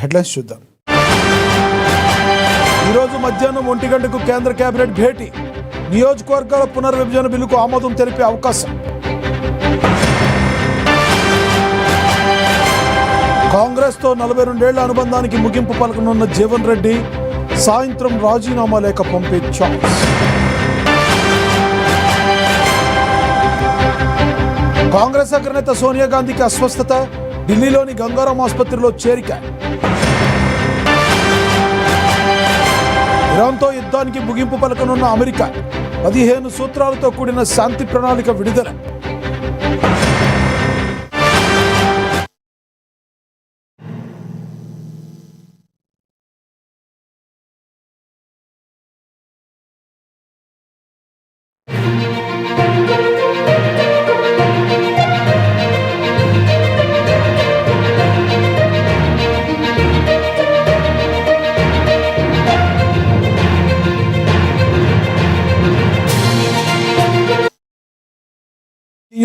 Headlines చూద్దాం. ఈరోజు మధ్యాహ్నం 1 గంటకు కేంద్ర కేబినెట్ భేటీ. నియోజకవర్గాల పునర్విభజన బిల్లుకు ఆమోదం తెలిపే అవకాశం. కాంగ్రెస్తో 42 ఏళ్ల అనుబంధానికి ముగింపు పలకనున్న జీవన్ రెడ్డి సాయంత్రం రాజీనామా లేఖ పంపే ఛాన్స్. కాంగ్రెస్ అగ్రనేత సోనియా గాంధీకి అస్వస్థత. ఢిల్లీలోని గంగారాం ఆసుపత్రిలో చేరిక. ఇరాన్తో యుద్ధానికి ముగింపు పలకనున్న అమెరికా. 15 సూత్రాలతో కూడిన శాంతి ప్రణాళిక విడుదల.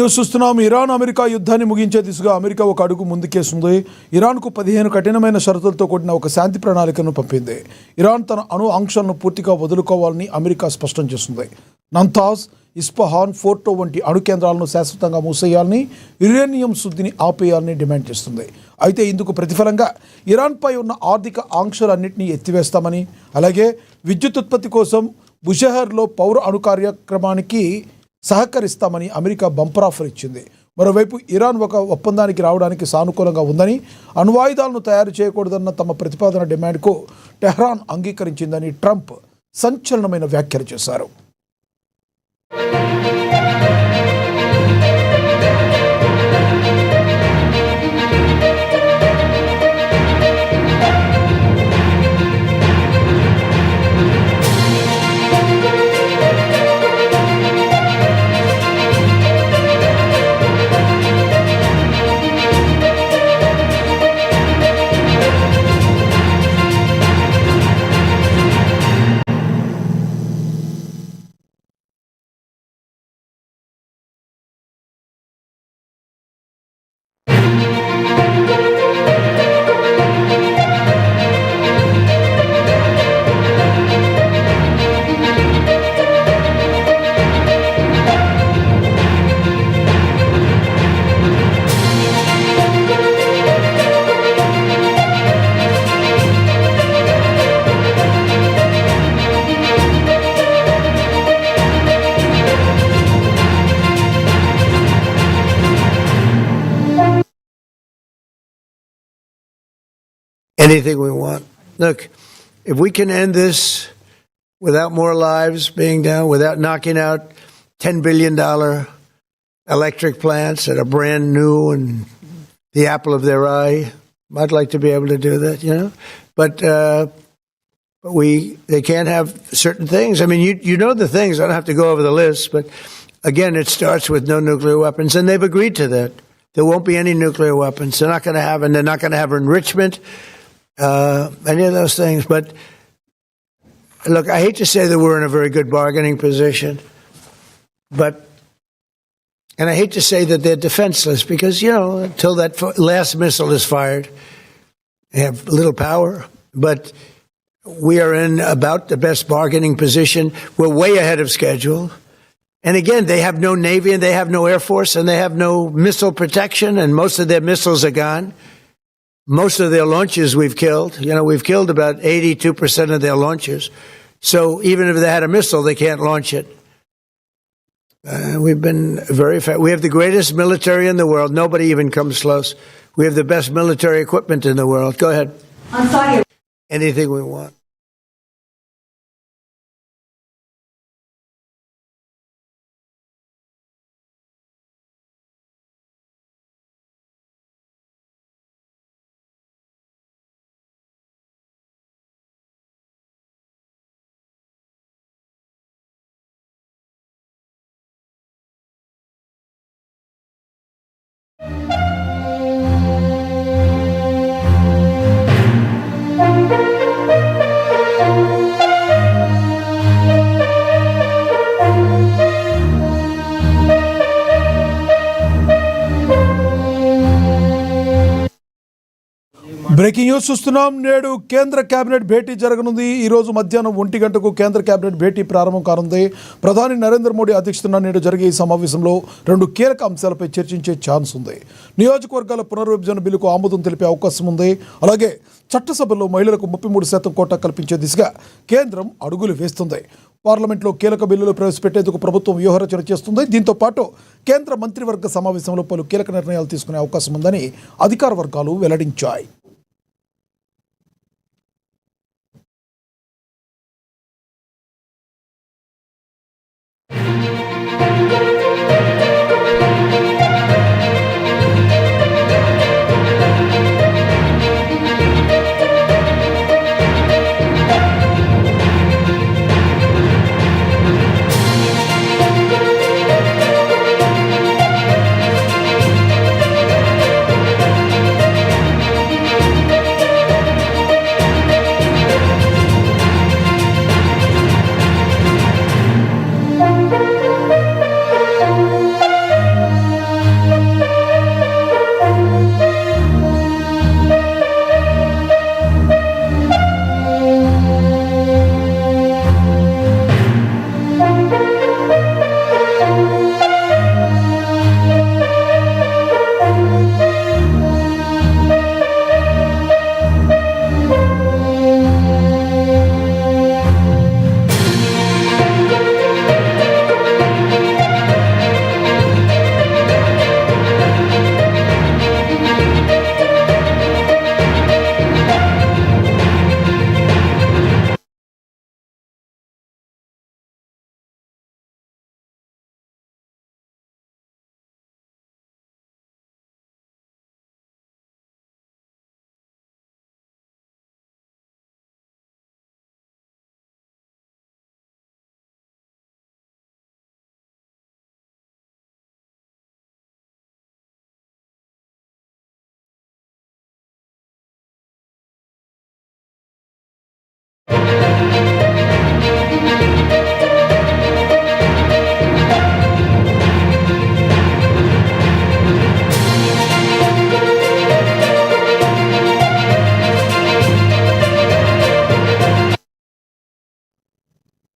న్యూస్ చూస్తున్నాం. ఇరాన్ అమెరికా యుద్ధాన్ని ముగించే దిశగా అమెరికా ఒక అడుగు ముందుకేస్తుంది. ఇరాన్కు 15 కఠినమైన షరతులతో కూడిన ఒక శాంతి ప్రణాళికను పంపింది. ఇరాన్ తన అణు ఆంక్షలను పూర్తిగా వదులుకోవాలని అమెరికా స్పష్టం చేస్తుంది. నంతాజ్, ఇస్ఫహాన్, ఫోర్టో వంటి అణు కేంద్రాలను శాశ్వతంగా మూసేయాలని, యురేనియం శుద్ధిని ఆపేయాలని డిమాండ్ చేస్తుంది. అయితే ఇందుకు ప్రతిఫలంగా ఇరాన్పై ఉన్న ఆర్థిక ఆంక్షలన్నింటినీ ఎత్తివేస్తామని, అలాగే విద్యుత్ ఉత్పత్తి కోసం బుషెహర్లో పౌర అణు కార్యక్రమానికి సహకరిస్తామని అమెరికా బంపర్ ఆఫర్ ఇచ్చింది. మరోవైపు ఇరాన్ ఒక ఒప్పందానికి రావడానికి సానుకూలంగా ఉందని, అణ్వాయుధాలను తయారు చేయకూడదన్న తమ ప్రతిపాదన డిమాండ్కు టెహ్రాన్ అంగీకరించిందని ట్రంప్ సంచలనమైన వ్యాఖ్యలు చేశారు. Anything we want. Look, if we can end this without more lives being down, without knocking out $10 billion electric plants that are brand new and the apple of their eye, I'd like to be able to do that, you know. But they can't have certain things. I mean, you know the things. I don't have to go over the list, but again, it starts with no nuclear weapons, and they've agreed to that. There won't be any nuclear weapons. They're not going to have, and they're not going to have enrichment. Any of those things. But look, I hate to say that we're in a very good bargaining position, and I hate to say that they're defenseless because, you know, until that last missile is fired, they have little power. But we are in about the best bargaining position. We're way ahead of schedule. And again, they have no Navy and they have no Air Force and they have no missile protection, and most of their missiles are gone. Most of their launches we've killed. You know, we've killed about 82% of their launches. So even if they had a missile, they can't launch it. We've been very we have the greatest military in the world. Nobody even comes close. We have the best military equipment in the world. Go ahead. I'm sorry. Anything we want. News చూస్తున్నాం. నేడు కేంద్ర cabinet భేటీ జరగనుంది. ఈ రోజు మధ్యాహ్నం 1 గంటకు కేంద్ర cabinet భేటీ ప్రారంభం కానుంది. ప్రధాని నరేంద్ర మోడీ అధ్యక్షతన నేడు జరిగే ఈ సమావేశంలో 2 కీలక అంశాలపై చర్చించే ఛాన్స్ ఉంది. నియోజకవర్గాల పునర్విభజన బిల్లుకు ఆమోదం తెలిపే అవకాశం ఉంది. అలాగే చట్టసభలో మహిళలకు 33% కోటా కల్పించే దిశగా కేంద్రం అడుగులు వేస్తుంది. పార్లమెంట్లో కీలక బిల్లులు ప్రవేశపెట్టేందుకు ప్రభుత్వం వ్యూహరచన చేస్తుంది. దీంతో పాటు కేంద్ర మంత్రివర్గ సమావేశంలో పలు కీలక నిర్ణయాలు తీసుకునే అవకాశం ఉందని అధికార వర్గాలు వెల్లడించాయి.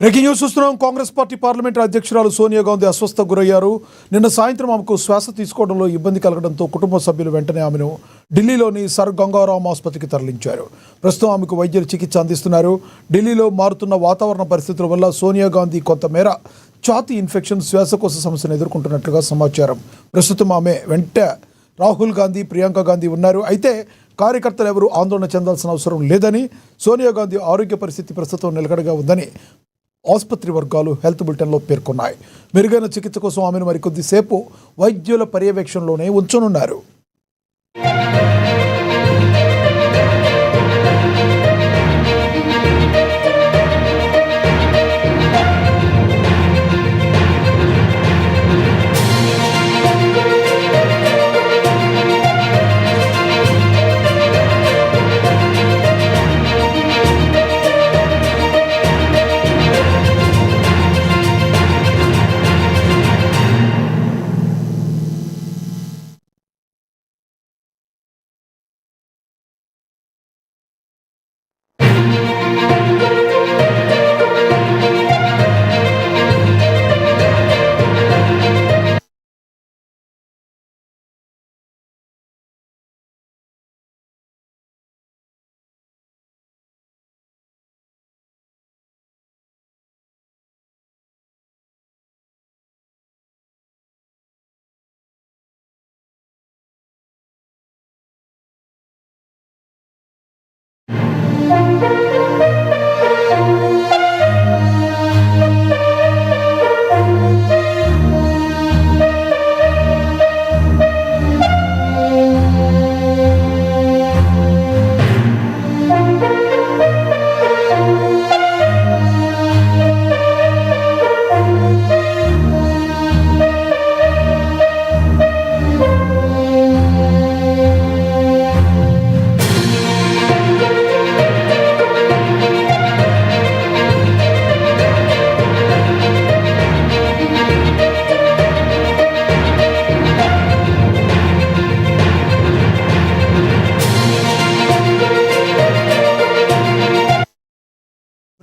బ్రేకింగ్ న్యూస్ చూస్తున్నాం. కాంగ్రెస్ పార్టీ పార్లమెంటరీ అధ్యక్షురాలు సోనియా గాంధీ అస్వస్థకు గురయ్యారు. నిన్న సాయంత్రం ఆమెకు శ్వాస తీసుకోవడంలో ఇబ్బంది కలగడంతో కుటుంబ సభ్యులు వెంటనే ఆమెను ఢిల్లీలోని సర్ గంగారాం ఆసుపత్రికి తరలించారు. ప్రస్తుతం ఆమెకు వైద్యులు చికిత్స అందిస్తున్నారు. ఢిల్లీలో మారుతున్న వాతావరణ పరిస్థితుల వల్ల సోనియా గాంధీ కొంతమేర ఛాతీ ఇన్ఫెక్షన్, శ్వాసకోశ సమస్యను ఎదుర్కొంటున్నట్లుగా సమాచారం. ప్రస్తుతం ఆమె వెంట రాహుల్ గాంధీ, ప్రియాంక గాంధీ ఉన్నారు. అయితే కార్యకర్తలు ఎవరూ ఆందోళన చెందాల్సిన అవసరం లేదని, సోనియా గాంధీ ఆరోగ్య పరిస్థితి ప్రస్తుతం నిలకడగా ఉందని ఆసుపత్రి వర్గాలు హెల్త్ బులెటిన్లో పేర్కొన్నాయి. మెరుగైన చికిత్స కోసం ఆమెను మరికొద్దిసేపు వైద్యుల పర్యవేక్షణలోనే ఉంచనున్నారు.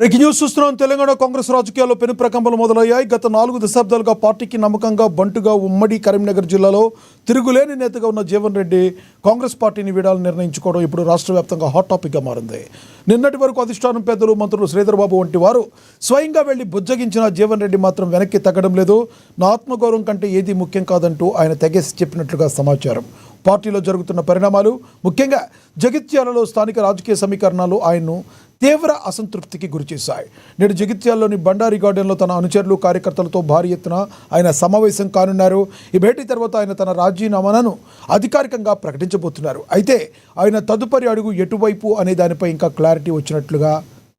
బ్రేకింగ్ న్యూస్ చూస్తున్నాం. తెలంగాణ కాంగ్రెస్ రాజకీయాల్లో పెను ప్రకంపనలు మొదలయ్యాయి. గత 4 దశాబ్దాలుగా పార్టీకి నమ్మకంగా బంటుగా ఉమ్మడి కరీంనగర్ జిల్లాలో తిరుగులేని నేతగా ఉన్న జీవన్ రెడ్డి కాంగ్రెస్ పార్టీని వీడాలని నిర్ణయించుకోవడం ఇప్పుడు రాష్ట్ర వ్యాప్తంగా హాట్ టాపిక్గా మారింది. నిన్నటి వరకు అధిష్టానం పెద్దలు, మంత్రులు శ్రీధర్ బాబు వంటి వారు స్వయంగా వెళ్లి బుజ్జగించిన జీవన్ రెడ్డి మాత్రం వెనక్కి తగ్గడం లేదు. నా ఆత్మగౌరవం కంటే ఏది ముఖ్యం కాదంటూ ఆయన తెగేసి చెప్పినట్లుగా సమాచారం. పార్టీలో జరుగుతున్న పరిణామాలు, ముఖ్యంగా జగిత్యాలలో స్థానిక రాజకీయ సమీకరణాలు ఆయన్ను తీవ్ర అసంతృప్తికి గురిచేశాయి. నేడు జగిత్యాలలోని బండారి గార్డెన్లో తన అనుచరులు, కార్యకర్తలతో భారీ ఎత్తున ఆయన సమావేశం కానున్నారు. ఈ భేటీ తర్వాత ఆయన తన రాజీనామాను అధికారికంగా ప్రకటించబోతున్నారు. అయితే ఆయన తదుపరి అడుగు ఎటువైపు అనే దానిపై ఇంకా క్లారిటీ వచ్చినట్లుగా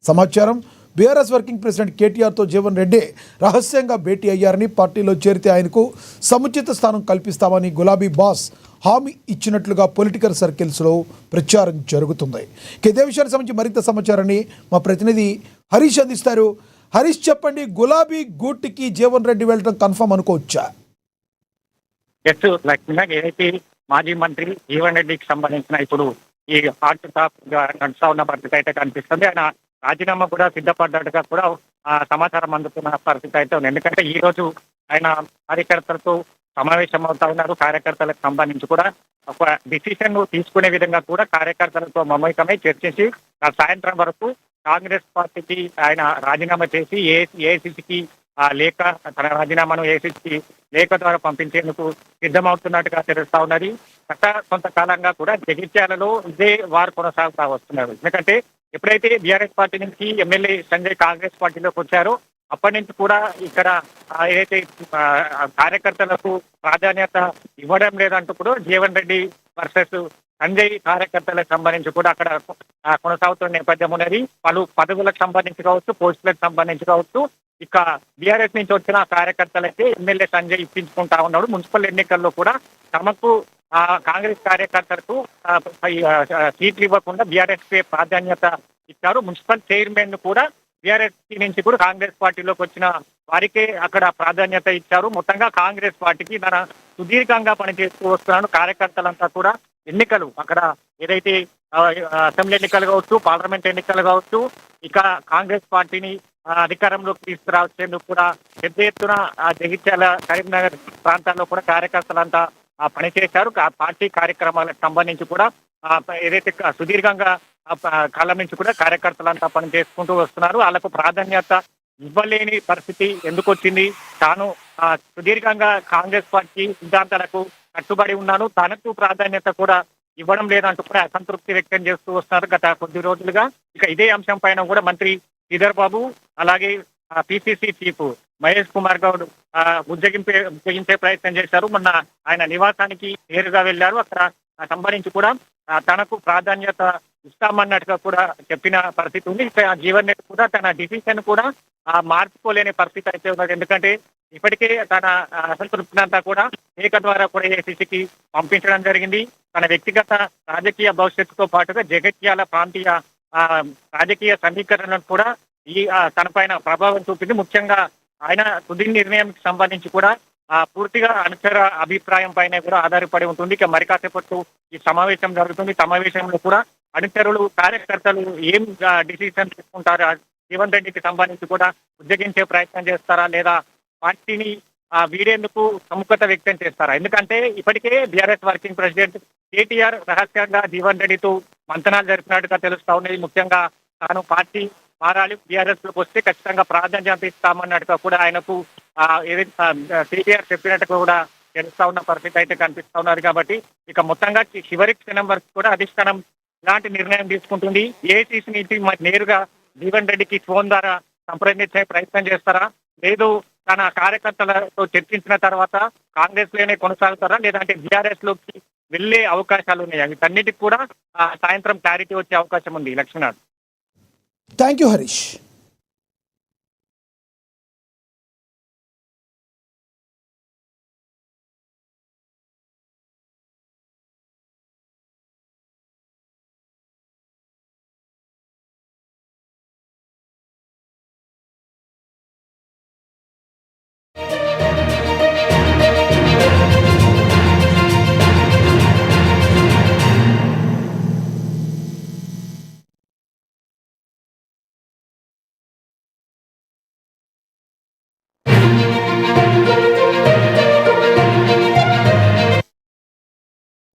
సమాచారం. బీఆర్ఎస్ వర్కింగ్ ప్రెసిడెంట్ కేటీఆర్తో జీవన్ రెడ్డి రహస్యంగా భేటీ అయ్యారని, పార్టీలో చేరితే ఆయనకు సముచిత స్థానం కల్పిస్తామని గులాబీ బాస్ హామీ ఇచ్చినట్లుగా పొలిటికల్ సర్కిల్స్లో ప్రచారం జరుగుతుంది. ఇదే విషయానికి సంబంధించి మరింత సమాచారాన్ని మా ప్రతినిధి హరీష్ అందిస్తారు. హరీష్, చెప్పండి, గులాబీ గూటికి జీవన్ రెడ్డి వెళ్ళడం కన్ఫర్మ్ అనుకోవచ్చా? ఎస్ లక్ష్మీనాగ్, ఏదైతే మాజీ మంత్రి జీవన్ రెడ్డికి సంబంధించిన ఇప్పుడు ఈ హాట్ టాప్ గా నడుస్తా ఉన్న పరిస్థితి అయితే కనిపిస్తుంది. ఆయన రాజీనామా కూడా సిద్ధపడ్డట్టుగా కూడా సమాచారం అందుతున్న పరిస్థితి అయితే ఉంది. ఎందుకంటే ఈ రోజు ఆయన కార్యకర్తలతో సమావేశం అవుతా ఉన్నారు. కార్యకర్తలకు సంబంధించి కూడా ఒక డిసిషన్ తీసుకునే విధంగా కూడా కార్యకర్తలతో మమేకమై చర్చించి సాయంత్రం వరకు కాంగ్రెస్ పార్టీకి ఆయన రాజీనామా చేసి ఏఐసిసికి లేఖ, తన రాజీనామాను ఏఐసిసికి లేఖ ద్వారా పంపించేందుకు సిద్ధమవుతున్నట్టుగా తెలుస్తా ఉన్నది. గత కొంతకాలంగా కూడా జగిత్యాలలో ఇదే వారు కొనసాగుతా వస్తున్నారు. ఎందుకంటే ఎప్పుడైతే బీఆర్ఎస్ పార్టీ నుంచి ఎమ్మెల్యే సంజయ్ కాంగ్రెస్ పార్టీలోకి వచ్చారో అప్పటి నుంచి కూడా ఇక్కడ ఏదైతే కార్యకర్తలకు ప్రాధాన్యత ఇవ్వడం లేదంటూ కూడా జీవన్ రెడ్డి వర్సెస్ సంజయ్ కార్యకర్తలకు సంబంధించి కూడా అక్కడ కొనసాగుతున్న నేపథ్యం ఉన్నది. పలు పదవులకు సంబంధించి కావచ్చు, పోస్టులకు సంబంధించి కావచ్చు, ఇక బీఆర్ఎస్ నుంచి వచ్చిన కార్యకర్తలకి ఎమ్మెల్యే సంజయ్ ఇప్పించుకుంటా ఉన్నాడు. మున్సిపల్ ఎన్నికల్లో కూడా తమకు కాంగ్రెస్ కార్యకర్తలకు సీట్లు ఇవ్వకుండా బీఆర్ఎస్ కి ప్రాధాన్యత ఇచ్చారు. మున్సిపల్ చైర్మన్ కూడా బీఆర్ఎస్ నుంచి కూడా కాంగ్రెస్ పార్టీలోకి వచ్చిన వారికే అక్కడ ప్రాధాన్యత ఇచ్చారు. మొత్తంగా కాంగ్రెస్ పార్టీకి తన సుదీర్ఘంగా పనిచేస్తూ వస్తున్నాను. కార్యకర్తలంతా కూడా ఎన్నికలు అక్కడ ఏదైతే అసెంబ్లీ ఎన్నికలు కావచ్చు, పార్లమెంట్ ఎన్నికలు కావచ్చు, ఇక కాంగ్రెస్ పార్టీని అధికారంలోకి తీసుకురావచ్చేందుకు కూడా పెద్ద ఎత్తున జగిత్యాల, కరీంనగర్ ప్రాంతాల్లో కూడా కార్యకర్తలంతా పనిచేశారు. పార్టీ కార్యక్రమాలకు సంబంధించి కూడా ఏదైతే సుదీర్ఘంగా కాలం నుంచి కూడా కార్యకర్తలంతా పని చేసుకుంటూ వస్తున్నారు. వాళ్ళకు ప్రాధాన్యత ఇవ్వలేని పరిస్థితి ఎందుకు వచ్చింది? తాను సుదీర్ఘంగా కాంగ్రెస్ పార్టీ సిద్ధాంతాలకు కట్టుబడి ఉన్నాను, తనకు ప్రాధాన్యత కూడా ఇవ్వడం లేదంటూ కూడా అసంతృప్తి వ్యక్తం చేస్తూ వస్తున్నారు గత కొద్ది రోజులుగా. ఇక ఇదే అంశం పైన కూడా మంత్రి శ్రీధర్ బాబు, అలాగే పిసిసి చీఫ్ మహేష్ కుమార్ గౌడ్ ఉజ్జగించే ప్రయత్నం చేశారు. మొన్న ఆయన నివాసానికి నేరుగా వెళ్లారు. అక్కడ సంబంధించి కూడా తనకు ప్రాధాన్యత ఇస్తామన్నట్టుగా కూడా చెప్పిన పరిస్థితి ఉంది. ఇక జీవన్ రెడ్డి కూడా తన డిసిషన్ కూడా మార్చుకోలేని పరిస్థితి అయితే ఉన్నది. ఎందుకంటే ఇప్పటికే తన అసంతృప్తినంతా కూడా లేఖ ద్వారా కూడా ఏఐసిసికి పంపించడం జరిగింది. తన వ్యక్తిగత రాజకీయ భవిష్యత్తుతో పాటుగా జగిత్యాల ప్రాంతీయ రాజకీయ సమీకరణను కూడా తన పైన ప్రభావం చూపింది. ముఖ్యంగా ఆయన తుది నిర్ణయానికి సంబంధించి కూడా పూర్తిగా అనుచర అభిప్రాయం పైన కూడా ఆధారపడి ఉంటుంది. ఇక మరి కాసేపట్టు ఈ సమావేశం జరుగుతుంది. సమావేశంలో కూడా అనుచరులు, కార్యకర్తలు ఏం డిసిషన్ తీసుకుంటారా, జీవన్ రెడ్డికి సంబంధించి కూడా ఉద్యోగించే ప్రయత్నం చేస్తారా, లేదా పార్టీని వీడేందుకు సముఖత వ్యక్తం చేస్తారా? ఎందుకంటే ఇప్పటికే బీఆర్ఎస్ వర్కింగ్ ప్రెసిడెంట్ కేటీఆర్ రహస్యంగా జీవన్ రెడ్డితో మంతనాలు జరిపినట్టుగా తెలుస్తా ఉన్నది. ముఖ్యంగా తాను పార్టీ మారాలి, బీఆర్ఎస్ లోకి వస్తే ఖచ్చితంగా ప్రాధాన్యత ఇస్తామన్నట్టుగా కూడా ఆయనకు ఏదైతే కేటీఆర్ చెప్పినట్టుగా కూడా తెలుస్తా ఉన్న పరిస్థితి అయితే కనిపిస్తా ఉన్నారు. కాబట్టి ఇక మొత్తంగా చివరి క్షణం వరకు కూడా అధిష్టానం ఇలాంటి నిర్ణయం తీసుకుంటుంది. ఏఐసిసి నుంచి నేరుగా జీవన్ రెడ్డికి ఫోన్ ద్వారా సంప్రదించే ప్రయత్నం చేస్తారా, లేదు తన కార్యకర్తలతో చర్చించిన తర్వాత కాంగ్రెస్ లోనే కొనసాగుతారా, లేదంటే బీఆర్ఎస్ లోకి వెళ్లే అవకాశాలు ఉన్నాయి? వీటన్నిటికి కూడా సాయంత్రం క్లారిటీ వచ్చే అవకాశం ఉంది. Lakshminath, thank you Harish.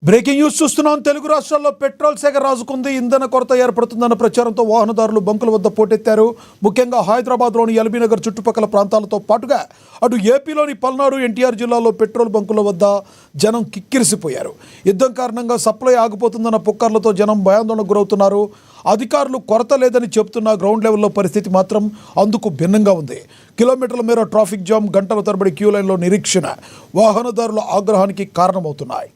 Breaking news చూస్తున్నాం. తెలుగు రాష్ట్రాల్లో పెట్రోల్ శాఖ రాజుకుంది. ఇంధన కొరత ఏర్పడుతుందన్న ప్రచారంతో వాహనదారులు బంకుల వద్ద పోటెత్తారు. ముఖ్యంగా హైదరాబాద్లోని ఎల్బీనగర్ చుట్టుపక్కల ప్రాంతాలతో పాటుగా అటు ఏపీలోని పల్నాడు, ఎన్టీఆర్ జిల్లాలో పెట్రోల్ బంకుల వద్ద జనం కిక్కిరిసిపోయారు. యుద్ధం కారణంగా సప్లై ఆగిపోతుందన్న పుకార్లతో జనం భయాందోళనకు గురవుతున్నారు. అధికారులు కొరత లేదని చెబుతున్న గ్రౌండ్ లెవెల్లో పరిస్థితి మాత్రం అందుకు భిన్నంగా ఉంది. కిలోమీటర్ల మేర ట్రాఫిక్ జామ్, గంటల తరబడి క్యూ లైన్లో నిరీక్షణ వాహనదారుల ఆగ్రహానికి కారణమవుతున్నాయి.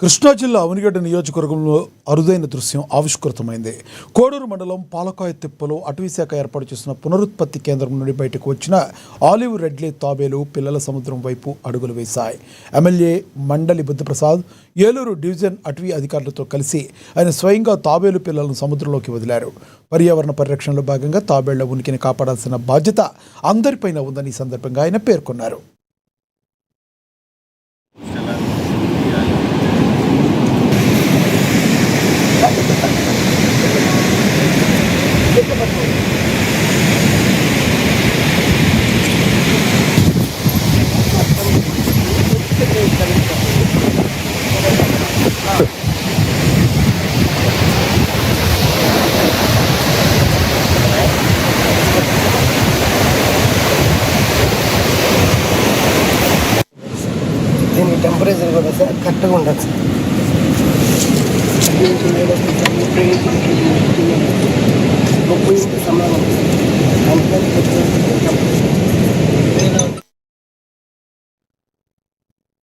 కృష్ణా జిల్లా అవనిగడ్డ నియోజకవర్గంలో అరుదైన దృశ్యం ఆవిష్కృతమైంది. కోడూరు మండలం పాలకాయ తిప్పలో అటవీశాఖ ఏర్పాటు చేసిన పునరుత్పత్తి కేంద్రం నుండి బయటకు వచ్చిన ఆలివ్ రెడ్లే తాబేలు పిల్లల సముద్రం వైపు అడుగులు వేశాయి. ఎమ్మెల్యే మండలి బుద్ధప్రసాద్, ఏలూరు డివిజన్ అటవీ అధికారులతో కలిసి ఆయన స్వయంగా తాబేలు పిల్లలను సముద్రంలోకి వదిలారు. పర్యావరణ పరిరక్షణలో భాగంగా తాబేళ్ల ఉనికిని కాపాడాల్సిన బాధ్యత అందరిపైన ఉందని ఈ సందర్భంగా ఆయన పేర్కొన్నారు. దీనికి టెంపరేచర్ కూడా సార్ కరెక్ట్గా ఉండదు సార్. ముప్పై సమానం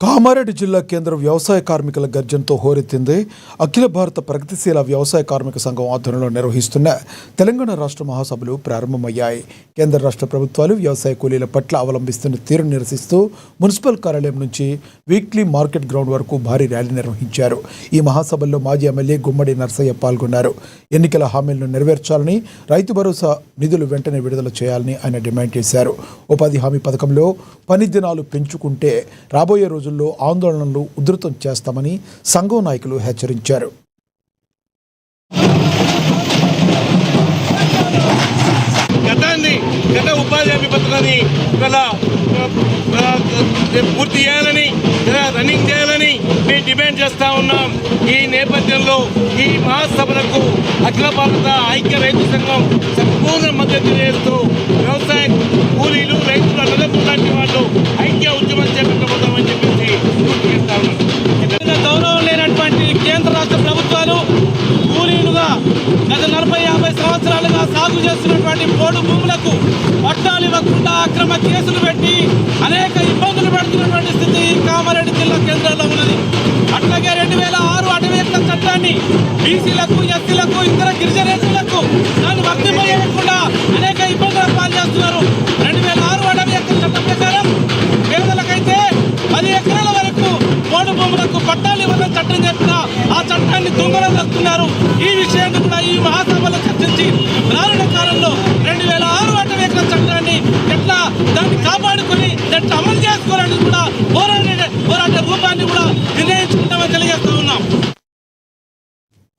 కామారెడ్డి జిల్లా కేంద్రం వ్యవసాయ కార్మికుల గర్జనతో హోరెత్తింది. అఖిల భారత ప్రగతిశీల వ్యవసాయ కార్మిక సంఘం ఆధ్వర్యంలో నిర్వహిస్తున్న తెలంగాణ రాష్ట్ర మహాసభలు ప్రారంభమయ్యాయి. కేంద్ర రాష్ట్ర ప్రభుత్వాలు వ్యవసాయ కూలీల పట్ల అవలంబిస్తున్న తీరును నిరసిస్తూ మున్సిపల్ కార్యాలయం నుంచి వీక్లీ మార్కెట్ గ్రౌండ్ వరకు భారీ ర్యాలీ నిర్వహించారు. ఈ మహాసభల్లో మాజీ ఎమ్మెల్యే గుమ్మడి నర్సయ్య పాల్గొన్నారు. ఎన్నికల హామీలను నెరవేర్చాలని, రైతు భరోసా నిధులు వెంటనే విడుదల చేయాలని ఆయన డిమాండ్ చేశారు. ఉపాధి హామీ పథకంలో పని దినాలు పెంచుకుంటే రాబోయే రోజుల్లో ఆందోళనలు ఉధృతం చేస్తామని సంఘం నాయకులు హెచ్చరించారు. గత పథకాన్ని గత ఉపాధి హామీ పథకాన్ని ఇవాళ పూర్తి చేయాలని రన్నింగ్ చేయాలని మేము డిమాండ్ చేస్తూ ఉన్నాం. ఈ నేపథ్యంలో ఈ మహాసభలకు అఖిల భారత ఐక్య రైతు సంఘం సంపూర్ణ మద్దతు చేస్తూ వ్యవసాయ కూలీలు రైతులు అన్నదమ్ములు లాంటి వాళ్ళు ఐక్య ఉద్యమం చేపట్టబోతామని చెప్పేసి పూర్తి చేస్తా ఉన్నాం. గౌరవం లేనటువంటి కేంద్ర రాష్ట్ర ప్రభుత్వాలు కూలీలుగా గత 40-50 సంవత్సరాలుగా సాగు చేస్తున్నటువంటి పోడు భూములకు పట్టాలు ఇవ్వకుండా అక్రమ కేసులు పెట్టి అనేక ఇబ్బందులు పెడుతున్నటువంటి స్థితి కామారెడ్డి జిల్లా కేంద్రంలో ఉన్నది. అట్లాగే 2006 అటవీ హక్కుల చట్టాన్ని బీసీలకు, ఎస్సీలకు, ఇతర గిరిజనేతలకు దాన్ని వర్తింపజేయకుండా అనేక ఇబ్బందులు పాల్చేస్తున్నారు. 2006 అటవీ హక్కుల చట్టం ప్రకారం పేదలకైతే 10 ఎకరాల వరకు పోడు భూములకు పట్టాలు ఇవ్వాలని చట్టం చెప్పిన ఆ చట్టాన్ని దొంగలు వస్తున్నారు. ఈ విషయాన్ని కూడా ఈ మహాసభలో చర్చించి రానున్న కాలంలో 2006 అటవీ హక్కుల చట్టాన్ని ఎట్లా దాన్ని కాపాడుకొని ఎట్లా అమలు చేసుకోవాలని కూడా పోరాట రూపాన్ని కూడా నిర్ణయించుకుంటామని తెలియజేస్తూ ఉన్నాం.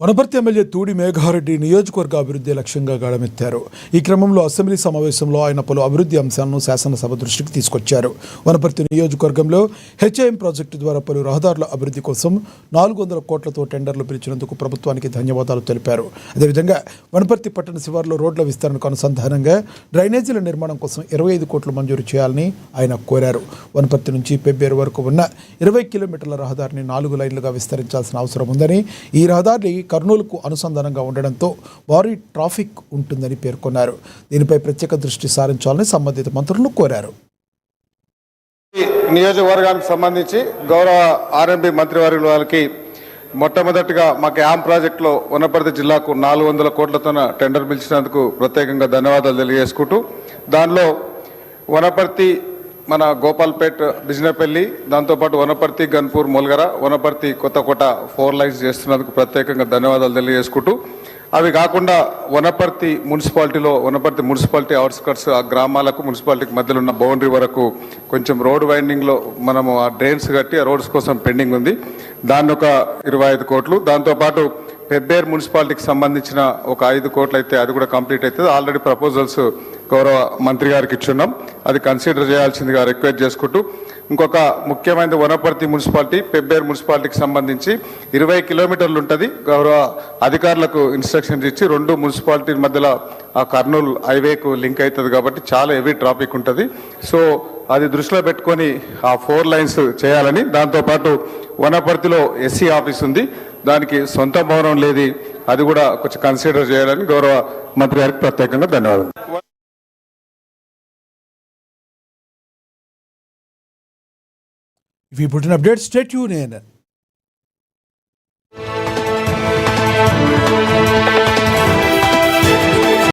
వనపర్తి ఎమ్మెల్యే తూడి మేఘారెడ్డి నియోజకవర్గ అభివృద్ధి లక్ష్యంగా గళమెత్తారు. ఈ క్రమంలో అసెంబ్లీ సమావేశంలో ఆయన పలు అభివృద్ధి అంశాలను శాసనసభ దృష్టికి తీసుకొచ్చారు. వనపర్తి నియోజకవర్గంలో హెచ్ఐఎం ప్రాజెక్టు ద్వారా పలు రహదారుల అభివృద్ధి కోసం 400 కోట్లతో టెండర్లు పిలిచినందుకు ప్రభుత్వానికి ధన్యవాదాలు తెలిపారు. అదేవిధంగా వనపర్తి పట్టణ శివార్లో రోడ్ల విస్తరణకు అనుసంధానంగా డ్రైనేజీల నిర్మాణం కోసం 25 కోట్లు మంజూరు చేయాలని ఆయన కోరారు. వనపర్తి నుంచి పెబ్బేరు వరకు ఉన్న 20 కిలోమీటర్ల రహదారిని 4 లైన్లుగా విస్తరించాల్సిన అవసరం ఉందని, ఈ రహదారి కర్నూలుకు అనుసంధానంగా ఉండడంతో భారీ ట్రాఫిక్ ఉంటుందని పేర్కొన్నారు. దీనిపై ప్రత్యేక దృష్టి సారించాలని సంబంధిత మంత్రులను కోరారు. నియోజకవర్గానికి సంబంధించి గౌరవ ఆర్ఎంపీ మంత్రివర్యుల వారికి మొట్టమొదటిగా మాకు యామ్ ప్రాజెక్టులో వనపర్తి జిల్లాకు 400 కోట్లతో టెండర్ పిలిచినందుకు ప్రత్యేకంగా ధన్యవాదాలు తెలియజేసుకుంటూ, దానిలో వనపర్తి, మన గోపాల్పేట్, బిజినపల్లి, దాంతోపాటు వనపర్తి, గన్పూర్, మొల్గర, వనపర్తి, కొత్తకోట 4 లైన్స్ చేస్తున్నందుకు ప్రత్యేకంగా ధన్యవాదాలు తెలియజేసుకుంటూ, అవి కాకుండా వనపర్తి మున్సిపాలిటీ అవుట్స్కట్స్ ఆ గ్రామాలకు మున్సిపాలిటీకి మధ్యలో ఉన్న బౌండరీ వరకు కొంచెం రోడ్ వైండింగ్లో మనము ఆ డ్రైన్స్ కట్టి ఆ రోడ్స్ కోసం పెండింగ్ ఉంది. దాన్ని ఒక 25 కోట్లు, దాంతోపాటు పెబ్బేర్ మున్సిపాలిటీకి సంబంధించిన ఒక 5 కోట్లు అయితే అది కూడా కంప్లీట్ అవుతుంది. ఆల్రెడీ ప్రపోజల్స్ గౌరవ మంత్రి గారికి ఇచ్చున్నాం, అది కన్సిడర్ చేయాల్సిందిగా రిక్వెస్ట్ చేసుకుంటూ, ఇంకొక ముఖ్యమైనది వనపర్తి మున్సిపాలిటీ, పెబ్బేర్ మున్సిపాలిటీకి సంబంధించి 20 కిలోమీటర్లు ఉంటుంది. గౌరవ అధికారులకు ఇన్స్ట్రక్షన్స్ ఇచ్చి 2 మున్సిపాలిటీల మధ్యలో ఆ కర్నూలు హైవేకు లింక్ అవుతుంది కాబట్టి చాలా హెవీ ట్రాఫిక్ ఉంటుంది. సో అది దృష్టిలో పెట్టుకొని ఆ 4 లైన్స్ చేయాలని, దాంతోపాటు వనపర్తిలో ఎస్సీ ఆఫీస్ ఉంది, దానికి సొంత భవనం లేదు, అది కూడా కొంచెం కన్సిడర్ చేయాలని గౌరవ మంత్రి గారికి ప్రత్యేకంగా ధన్యవాదాలు. If you put an update, stay tuned in.